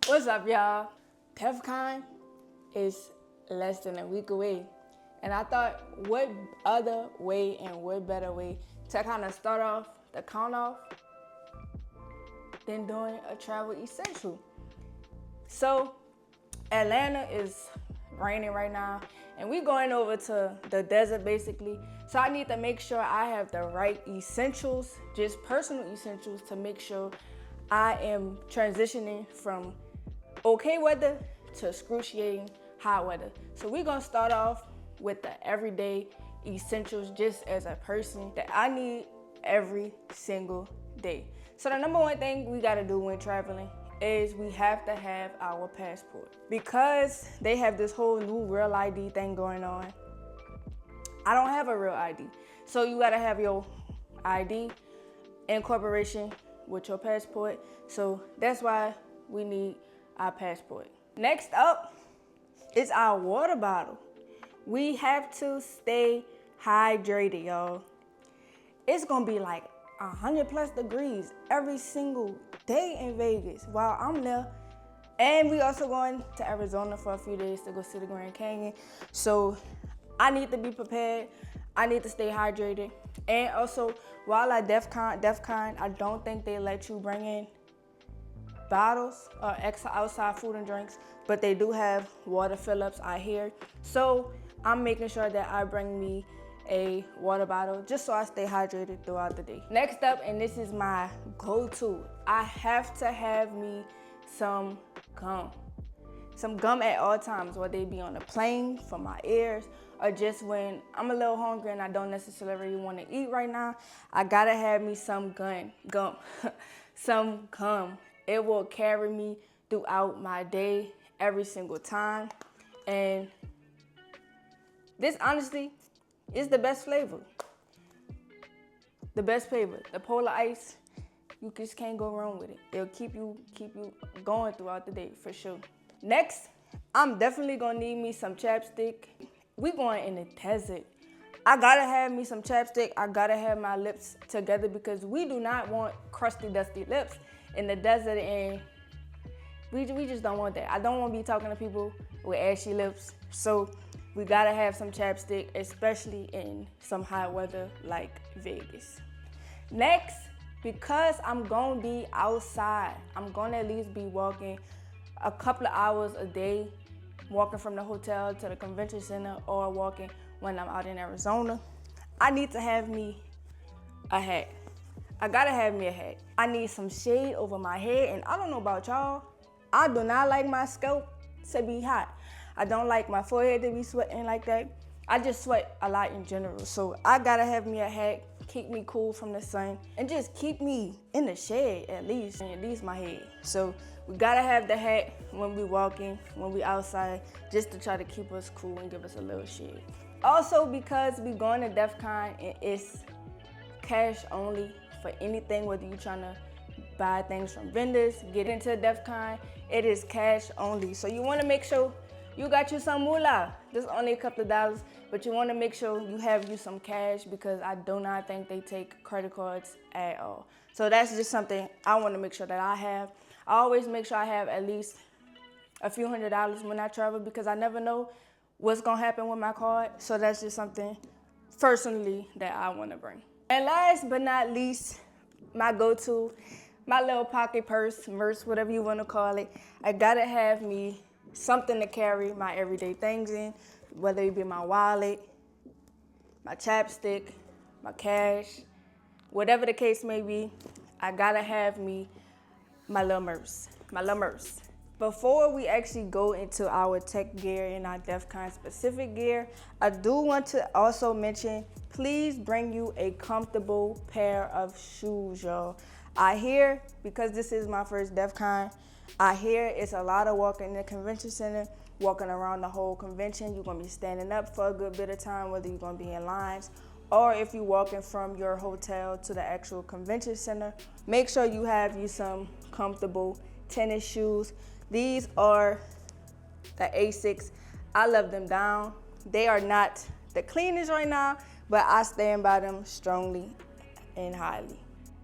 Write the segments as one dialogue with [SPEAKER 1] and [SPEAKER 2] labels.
[SPEAKER 1] What's up, y'all? Defcon is less than a week away. And I thought, what other way and what better way to kind of start off the count off than doing a travel essential. So Atlanta is raining right now and we're going over to the desert basically. So I need to make sure I have the right essentials, just personal essentials, to make sure I am transitioning from okay weather to excruciating hot weather. So we're gonna start off with the everyday essentials just as a person that I need every single day. So the number one thing we gotta do when traveling is we have to have our passport. Because they have this whole new real ID thing going on, I don't have a real ID. So you gotta have your ID in corporation with your passport. So that's why we need our passport. Next up is our water bottle. We have to stay hydrated, y'all. It's gonna be like 100+ degrees every single day in Vegas while I'm there. And we also going to Arizona for a few days to go see the Grand Canyon. So I need to be prepared. I need to stay hydrated. And also, while at Defcon, I don't think they let you bring in bottles or extra outside food and drinks, but they do have water fill-ups out here. So I'm making sure that I bring me a water bottle just so I stay hydrated throughout the day. Next up, and this is my go-to, I have to have me some gum. Some gum at all times, whether it be on the plane for my ears or just when I'm a little hungry and I don't necessarily want to eat right now. I gotta have me some gum. Some gum. It will carry me throughout my day every single time. And this honestly is the best flavor. The best flavor. The polar ice, you just can't go wrong with it. It'll keep you going throughout the day for sure. Next, I'm definitely gonna need me some chapstick. We going in the desert. I gotta have me some chapstick. I gotta have my lips together because we do not want crusty, dusty lips in the desert, and we just don't want that. I don't want to be talking to people with ashy lips. So we gotta have some chapstick, especially in some hot weather like Vegas. Next, because I'm gonna be outside, I'm gonna at least be walking a couple of hours a day, walking from the hotel to the convention center or walking when I'm out in Arizona. I need to have me a hat. I gotta have me a hat. I need some shade over my head, and I don't know about y'all, I do not like my scalp to be hot. I don't like my forehead to be sweating like that. I just sweat a lot in general, so I gotta have me a hat, keep me cool from the sun, and just keep me in the shade at least my head. So we gotta have the hat when we walking, when we outside, just to try to keep us cool and give us a little shade. Also, because we going to Defcon and it's cash only for anything, whether you're trying to buy things from vendors, get into Defcon, it is cash only. So you wanna make sure you got you some moolah. Just only a couple of dollars, but you wanna make sure you have you some cash because I do not think they take credit cards at all. So that's just something I wanna make sure that I have. I always make sure I have at least a few $100s when I travel because I never know what's gonna happen with my card. So that's just something personally that I wanna bring. And last but not least, my go-to, my little pocket purse, whatever you wanna call it. I gotta have me something to carry my everyday things in, whether it be my wallet, my chapstick, my cash, whatever the case may be, I gotta have me my little merce. Before we actually go into our tech gear and our Defcon-specific gear, I do want to also mention, please bring you a comfortable pair of shoes, y'all. I hear, because this is my first Defcon, I hear it's a lot of walking in the convention center, walking around the whole convention. You're gonna be standing up for a good bit of time, whether you're gonna be in lines or if you're walking from your hotel to the actual convention center. Make sure you have you some comfortable tennis shoes. These are the A6. I love them down. They are not the cleanest right now, but I stand by them strongly and highly.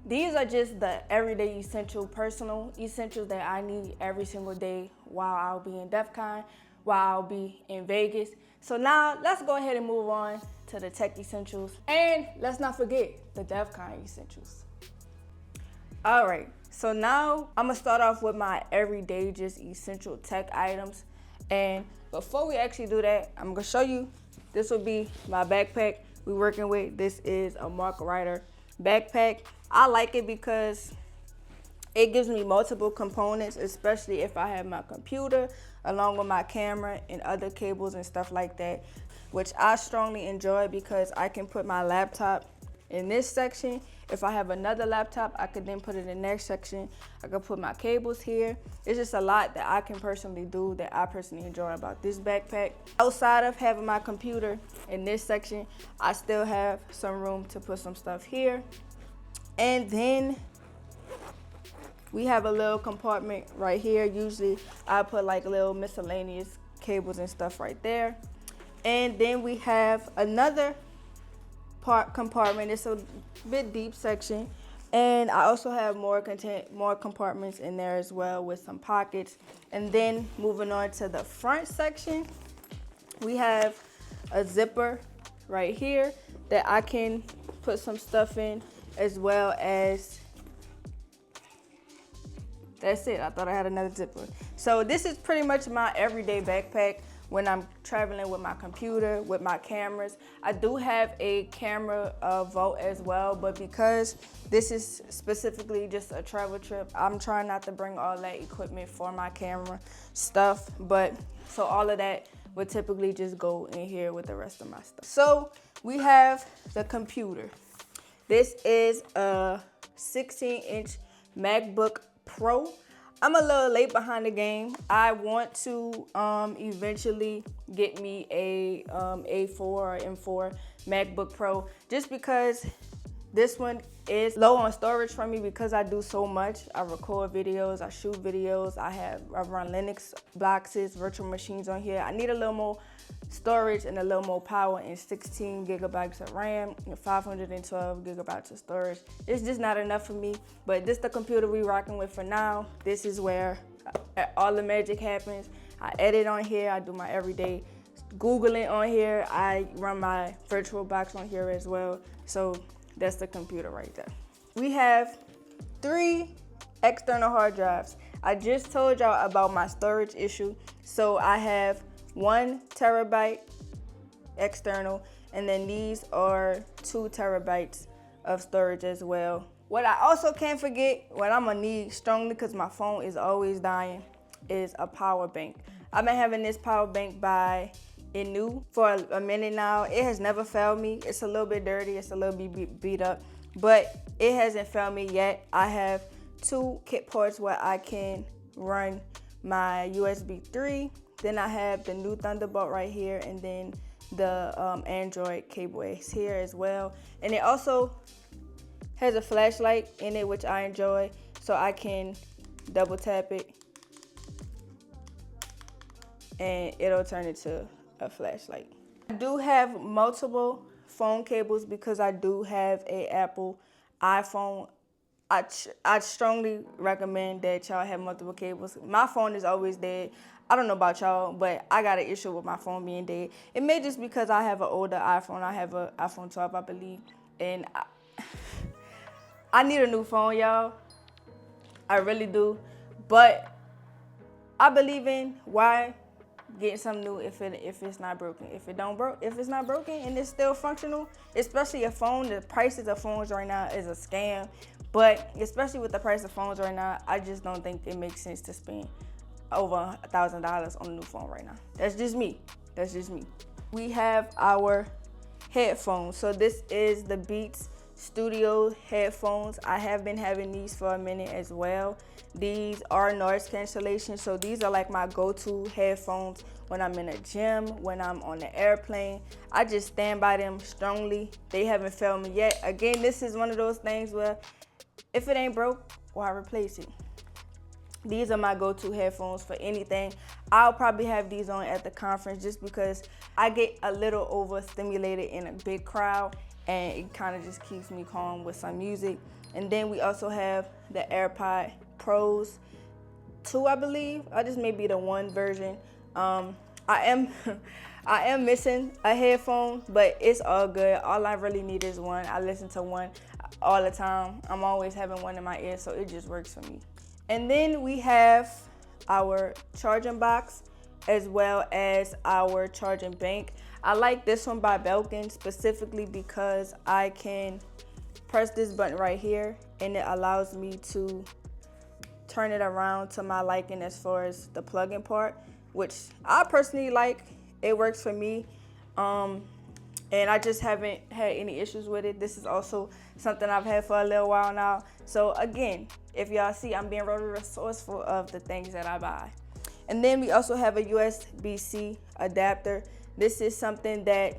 [SPEAKER 1] These are just the everyday personal essentials that I need every single day while I'll be in Defcon, while I'll be in Vegas. So now let's go ahead and move on to the tech essentials. And let's not forget the Defcon essentials. All right, so now I'm gonna start off with my everyday just essential tech items. And before we actually do that, I'm gonna show you, this will be my backpack we're working with. This is a Mark Ryder backpack. I like it because it gives me multiple components, especially if I have my computer along with my camera and other cables and stuff like that, which I strongly enjoy because I can put my laptop in this section. If I have another laptop, I could then put it in the next section. I could put my cables here. It's just a lot that I can personally do that I personally enjoy about this backpack. Outside of having my computer in this section, I still have some room to put some stuff here. And then we have a little compartment right here. Usually I put like little miscellaneous cables and stuff right there. And then we have another compartment. It's a bit deep section, and I also have more compartments in there as well with some pockets. And then moving on to the front section, we have a zipper right here that I can put some stuff in, as well as, that's it. I thought I had another zipper. So this is pretty much my everyday backpack when I'm traveling with my computer, with my cameras. I do have a camera vault as well, but because this is specifically just a travel trip, I'm trying not to bring all that equipment for my camera stuff. But so all of that would typically just go in here with the rest of my stuff. So we have the computer. This is a 16-inch MacBook Pro. I'm a little late behind the game. I want to eventually get me a A4 or M4 MacBook Pro, just because this one is low on storage for me because I do so much. I record videos, I shoot videos, I run Linux boxes, virtual machines on here. I need a little more storage and a little more power, and 16 gigabytes of RAM and 512 gigabytes of storage. It's just not enough for me, but this is the computer we rocking with for now. This is where all the magic happens. I edit on here, I do my everyday Googling on here, I run my virtual box on here as well. So that's the computer right there. We have 3 external hard drives. I just told y'all about my storage issue. So I have 1 terabyte external, and then these are 2 terabytes of storage as well. What I also can't forget, what I'm gonna need strongly because my phone is always dying, is a power bank. I've been having this power bank by Inu for a minute now. It has never failed me. It's a little bit dirty, it's a little bit beat up, but it hasn't failed me yet. I have 2 kit ports where I can run my USB 3. Then I have the new Thunderbolt right here, and then the Android cable is here as well. And it also has a flashlight in it, which I enjoy, so I can double tap it and it'll turn into a flashlight. I do have multiple phone cables because I do have a Apple iPhone. I strongly recommend that y'all have multiple cables. My phone is always dead. I don't know about y'all, but I got an issue with my phone being dead. It may just because I have an older iPhone. I have an iPhone 12, I believe, and I need a new phone, y'all. I really do, but I believe in why getting something new if it's not broken. If it's not broken and it's still functional, especially a phone. The prices of phones right now is a scam, but especially with the price of phones right now, I just don't think it makes sense to spend over $1,000 on a new phone right now. That's just me. We have our headphones. So this is the Beats Studio headphones. I have been having these for a minute as well. These are noise cancellation, so these are like my go-to headphones when I'm in a gym, when I'm on the airplane. I just stand by them strongly. They haven't failed me yet. Again, this is one of those things where if it ain't broke, why replace it? These are my go-to headphones for anything. I'll probably have these on at the conference just because I get a little overstimulated in a big crowd, and it kind of just keeps me calm with some music. And then we also have the AirPod Pros 2, I believe. This may be the 1 version. I am I am missing a headphone, but it's all good. All I really need is one. I listen to one all the time. I'm always having one in my ear, so it just works for me. And then we have our charging box as well as our charging bank. I like this one by Belkin specifically because I can press this button right here and it allows me to turn it around to my liking as far as the plug-in part, which I personally like. It works for me, and I just haven't had any issues with it. This is also something I've had for a little while now. So again, if y'all see, I'm being really resourceful of the things that I buy. And then we also have a USB-C adapter. This is something that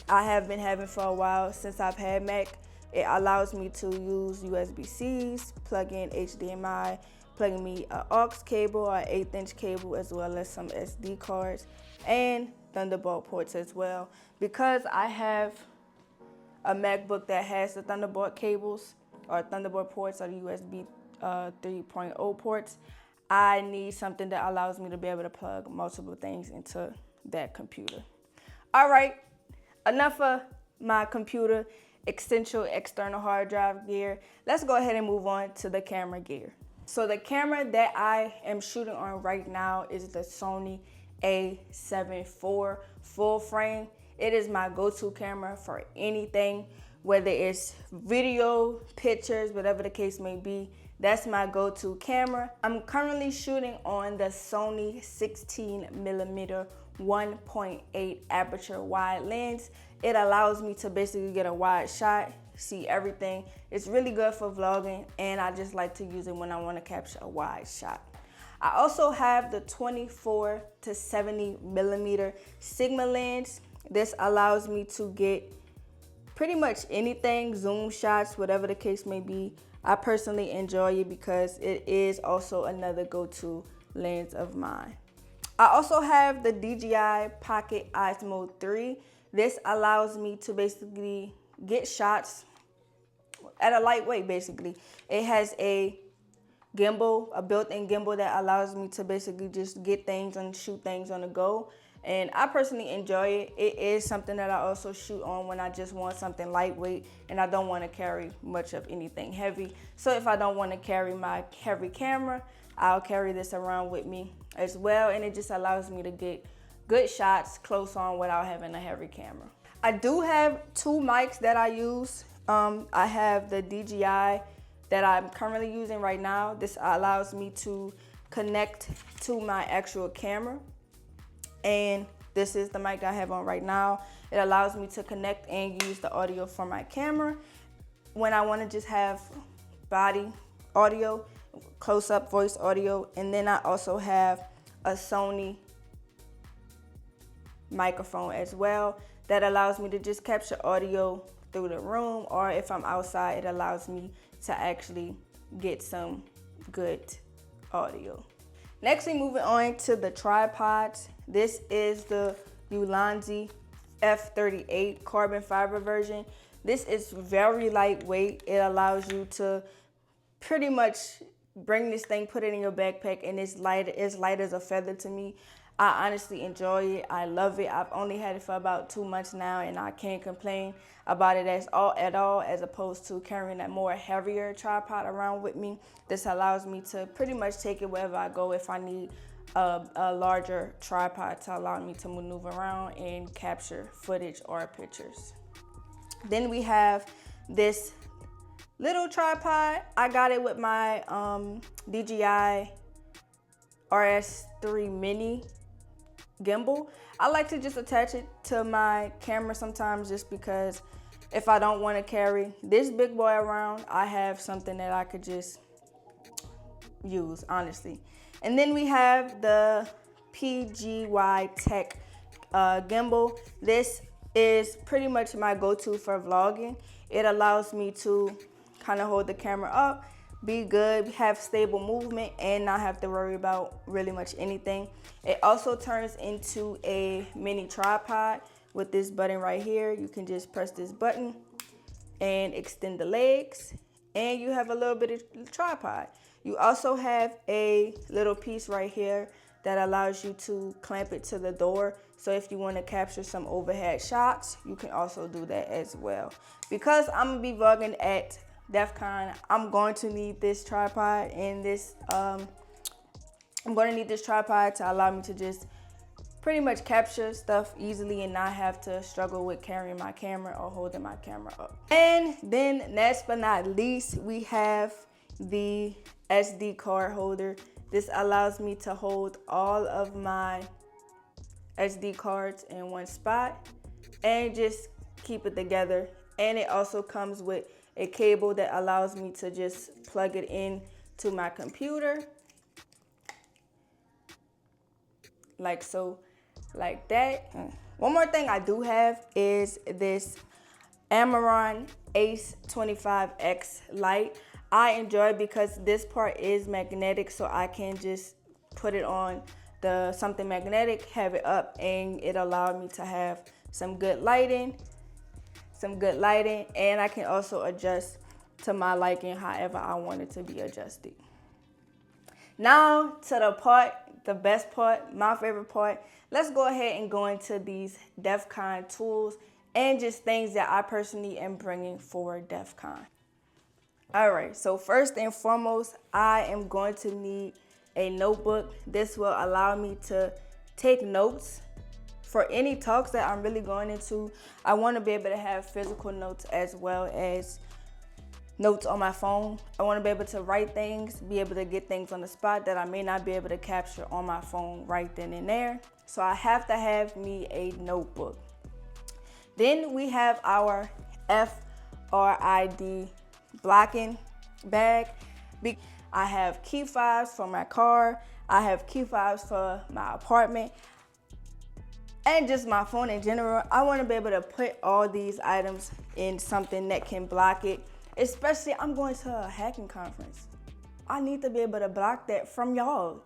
[SPEAKER 1] I have been having for a while since I've had Mac. It allows me to use USB-Cs, plug in HDMI, plug me an aux cable or 1/8" cable, as well as some SD cards and Thunderbolt ports as well. Because I have a MacBook that has the Thunderbolt cables or Thunderbolt ports or the USB 3.0 ports, I need something that allows me to be able to plug multiple things into that computer. All right, enough of my computer essential external hard drive gear. Let's go ahead and move on to the camera gear. So the camera that I am shooting on right now is the Sony A7 IV full frame. It is my go-to camera for anything, whether it's video, pictures, whatever the case may be. That's my go-to camera. I'm currently shooting on the Sony 16mm 1.8 aperture wide lens. It allows me to basically get a wide shot, see everything. It's really good for vlogging, and I just like to use it when I want to capture a wide shot. I also have the 24 to 70mm Sigma lens. This allows me to get pretty much anything, zoom shots, whatever the case may be. I personally enjoy it because it is also another go-to lens of mine. I also have the DJI Pocket Osmo 3. This allows me to basically get shots at a lightweight, basically. It has a gimbal, a built-in gimbal that allows me to basically just get things and shoot things on the go. And I personally enjoy it. It is something that I also shoot on when I just want something lightweight and I don't want to carry much of anything heavy. So if I don't want to carry my heavy camera, I'll carry this around with me as well. And it just allows me to get good shots close on without having a heavy camera. I do have 2 mics that I use. I have the DJI that I'm currently using right now. This allows me to connect to my actual camera. And this is the mic I have on right now. It allows me to connect and use the audio from my camera when I want to just have body audio, close-up voice audio. And then I also have a Sony microphone as well that allows me to just capture audio through the room, or if I'm outside, it allows me to actually get some good audio. Next, we're moving on to the tripods. This is the ULANZI F38 carbon fiber version. This is very lightweight. It allows you to pretty much bring this thing, put it in your backpack, and it's light as a feather to me. I honestly enjoy it. I love it. I've only had it for about 2 months now, and I can't complain about it at all, as opposed to carrying a more heavier tripod around with me. This allows me to pretty much take it wherever I go if I need a larger tripod to allow me to maneuver around and capture footage or pictures. Then we have this little tripod. I got it with my DJI RS3 Mini gimbal. I like to just attach it to my camera sometimes, just because if I don't want to carry this big boy around, I have something that I could just use, honestly. And then we have the PGY Tech gimbal. This is pretty much my go-to for vlogging. It allows me to kind of hold the camera up, be good, have stable movement, and not have to worry about really much anything. It also turns into a mini tripod with this button right here. You can just press this button and extend the legs, and you have a little bit of tripod. You also have a little piece right here that allows you to clamp it to the door. So if you want to capture some overhead shots, you can also do that as well. Because I'm gonna be vlogging at Defcon, I'm going to need this tripod and this I'm going to need this tripod to allow me to just pretty much capture stuff easily and not have to struggle with carrying my camera or holding my camera up. And then last but not least, we have the SD card holder. This allows me to hold all of my SD cards in one spot and just keep it together. And it also comes with a cable that allows me to just plug it in to my computer, like so, like that. One more thing I do have is this Amaron Ace 25X light. I enjoy it because this part is magnetic, so I can just put it on something magnetic, have it up, and it allowed me to have some good lighting, and I can also adjust to my liking however I want it to be adjusted. Now to the best part, my favorite part. Let's go ahead and go into these Defcon tools and just things that I personally am bringing for Defcon. All right, so first and foremost, I am going to need a notebook. This will allow me to take notes for any talks that I'm really going into. I want to be able to have physical notes as well as notes on my phone. I want to be able to write things, be able to get things on the spot that I may not be able to capture on my phone right then and there. So I have to have me a notebook. Then we have our FRID blocking bag. I have key fobs for my car. I have key fobs for my apartment and just my phone in general. I want to be able to put all these items in something that can block it. Especially, I'm going to a hacking conference. I need to be able to block that from y'all.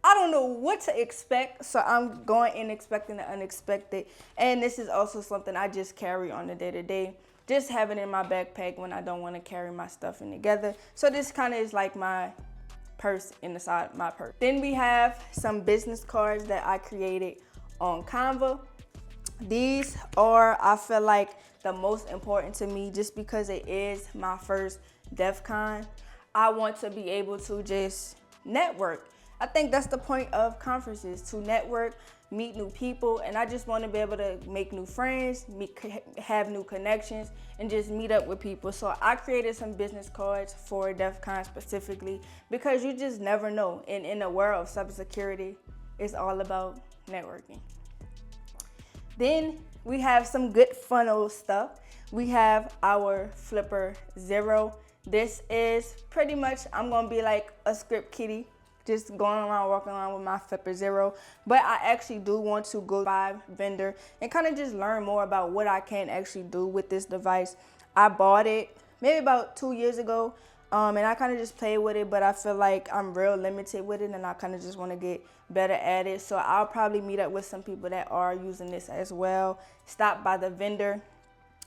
[SPEAKER 1] I don't know what to expect, so I'm going in expecting the unexpected. And this is also something I just carry on the day-to-day. Just have it in my backpack when I don't want to carry my stuff in together. So this kind of is like my purse inside my purse. Then we have some business cards that I created on Canva. These are, I feel like, the most important to me just because it is my first Defcon. I want to be able to just network. I think that's the point of conferences, to network, meet new people, and I just want to be able to make new friends, have new connections, and just meet up with people. So I created some business cards for Defcon specifically because you just never know. And in the world of cybersecurity, it's all about networking. Then we have some good funnel stuff. We have our Flipper Zero. This is pretty much, I'm gonna be like a script kiddie, just going around, walking around with my Flipper Zero. But I actually do want to go by vendor and kind of just learn more about what I can actually do with this device. I bought it maybe about 2 years ago, and I kind of just play with it, but I feel like I'm real limited with it and I kind of just want to get better at it. So I'll probably meet up with some people that are using this as well, stop by the vendor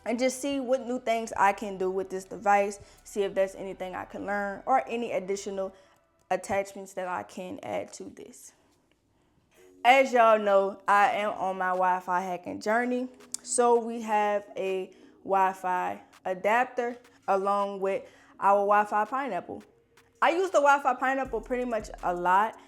[SPEAKER 1] and just see what new things I can do with this device, see if there's anything I can learn or any additional attachments that I can add to this. As y'all know, I am on my Wi-Fi hacking journey. So we have a Wi-Fi adapter along with our Wi-Fi pineapple. I use the Wi-Fi pineapple pretty much a lot.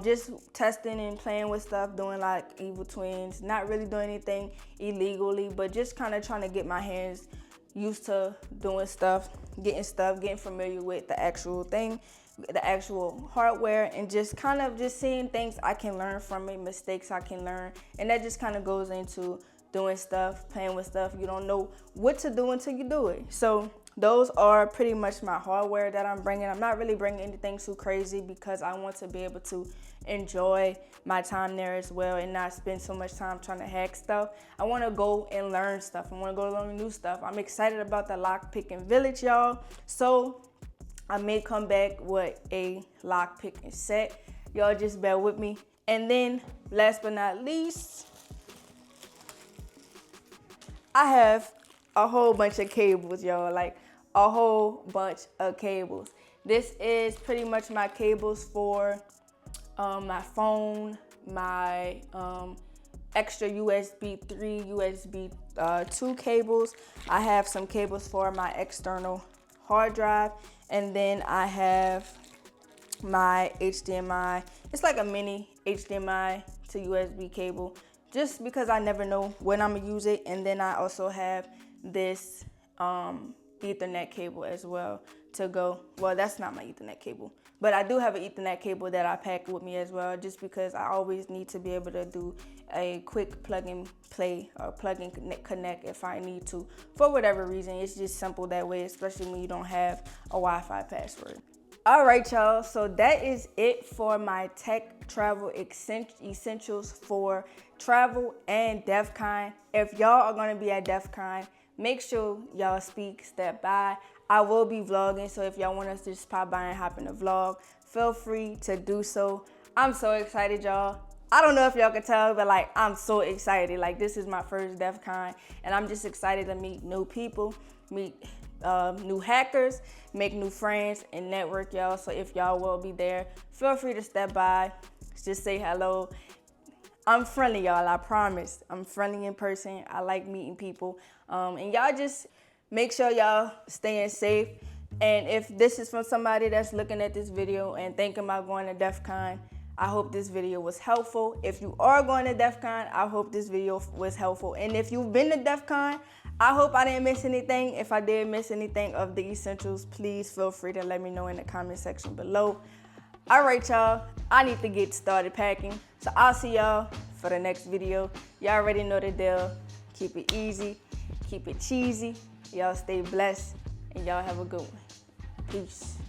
[SPEAKER 1] Just testing and playing with stuff, doing like evil twins, not really doing anything illegally, but just kind of trying to get my hands used to doing stuff, getting familiar with the actual thing, the actual hardware, and just kind of just seeing things I can learn from it, mistakes I can learn. And that just kind of goes into doing stuff, playing with stuff. You don't know what to do until you do it. So those are pretty much my hardware that I'm bringing. I'm not really bringing anything too crazy because I want to be able to enjoy my time there as well and not spend so much time trying to hack stuff. I want to go and learn stuff. I want to go learn new stuff. I'm excited about the lockpicking village, y'all. So I may come back with a lockpicking set. Y'all just bear with me. And then last but not least, I have a whole bunch of cables, y'all. Like a whole bunch of cables. This is pretty much my cables for my phone, my extra USB 3, USB 2 cables. I have some cables for my external hard drive, and then I have my HDMI. It's like a mini HDMI to USB cable, just because I never know when I'm gonna use it. And then I also have this Ethernet cable as well to go. Well, that's not my Ethernet cable, but I do have an Ethernet cable that I pack with me as well, just because I always need to be able to do a quick plug and play or plug and connect if I need to, for whatever reason. It's just simple that way, especially when you don't have a Wi-Fi password. All right, y'all, so that is it for my tech travel essentials for travel and Defcon. If y'all are gonna be at Defcon, make sure y'all step by. I will be vlogging, so if y'all want us to just pop by and hop in the vlog, feel free to do so. I'm so excited, y'all. I don't know if y'all can tell, but like, I'm so excited. Like, this is my first Defcon, and I'm just excited to meet new people, meet new hackers, make new friends, and network, y'all. So if y'all will be there, feel free to step by, just say hello. I'm friendly, y'all, I promise. I'm friendly in person. I like meeting people. And y'all just make sure y'all staying safe. And if this is from somebody that's looking at this video and thinking about going to Defcon, I hope this video was helpful. If you are going to Defcon, I hope this video was helpful. And if you've been to Defcon, I hope I didn't miss anything. If I did miss anything of the essentials, please feel free to let me know in the comment section below. All right, y'all, I need to get started packing. So I'll see y'all for the next video. Y'all already know the deal. Keep it easy, keep it cheesy. Y'all stay blessed, and y'all have a good one. Peace.